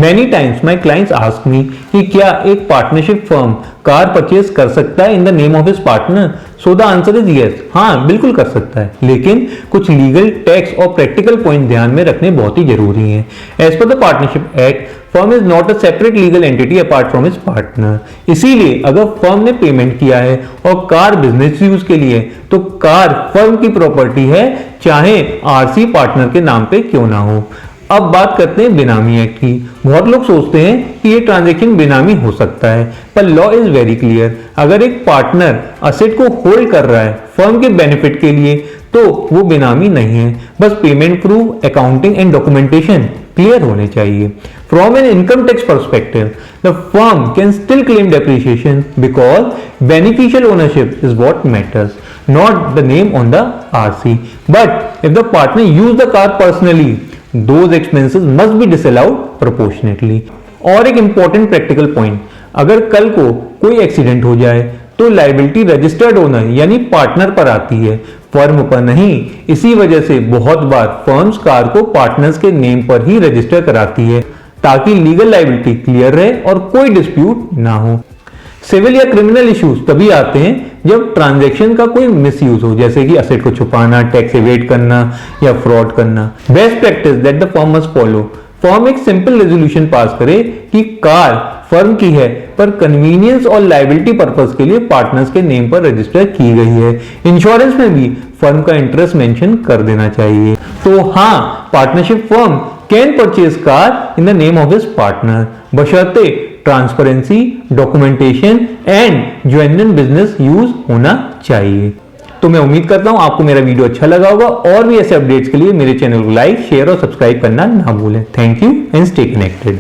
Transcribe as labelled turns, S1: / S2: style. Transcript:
S1: Many times my clients ask me कि क्या एक पार्टनरशिप फर्म कार परचेज कर सकता है in the name of his partner? So the answer is yes, हाँ बिल्कुल कर सकता है, लेकिन कुछ लीगल, टैक्स और प्रैक्टिकल पॉइंट ध्यान में रखने बहुत ही जरूरी हैं। As per the partnership act, firm is not a separate legal entity apart from his partner. इसीलिए अगर फर्म ने पेमेंट किया है और कार बिजनेस यूज के लिए, तो कार फर्म की प्रॉपर्टी है, चाहे आरसी पार्टनर के नाम पे क्यों ना हो। अब बात करते हैं बेनामी एक्ट की। बहुत लोग सोचते हैं कि ये ट्रांजैक्शन बेनामी हो सकता है, पर लॉ इज वेरी क्लियर। अगर एक पार्टनर असेट को होल्ड कर रहा है फर्म के बेनिफिट के लिए, तो वो बेनामी नहीं है। बस payment proof, accounting and documentation clear होने चाहिए। From an income tax perspective, the firm can still claim depreciation because beneficial ownership is what matters, not the name on the RC. But if the partner use the car personally, those expenses must be disallowed proportionately. और एक important practical point, अगर कल को कोई accident हो जाए तो liability registered owner यानी पार्टनर पर आती है, फर्म पर नहीं। इसी वजह से बहुत बार फर्म्स कार को पार्टनर्स के नेम पर ही रजिस्टर कराती है, ताकि लीगल लाइबिलिटी क्लियर रहे और कोई डिस्प्यूट ना हो। सिविल या क्रिमिनल इश्यूज तभी आते हैं जब ट्रांजैक्शन का कोई मिसयूज हो, जैसे कि असेट को छुपाना, टैक्स एवेड करना या फ्रॉड करना। Best practice that the firm must follow, firm एक सिंपल रेजोल्यूशन पास करे कि कार फर्म की है, पर कन्वीनियंस और लायबिलिटी पर्पस के लिए पार्टनर्स के नेम पर रजिस्टर की गई है। इंश्योरेंस में भी फर्म का इंटरेस्ट मेंशन कर देना चाहिए। तो हाँ, partnership firm can purchase car in the name of his partner, बशर्ते transparency, documentation and genuine business use होना चाहिए। तो मैं उम्मीद करता हूं आपको मेरा वीडियो अच्छा लगा होगा, और भी ऐसे अपडेट्स के लिए मेरे चैनल को लाइक, शेयर और सब्सक्राइब करना ना भूलें। Thank you and stay connected.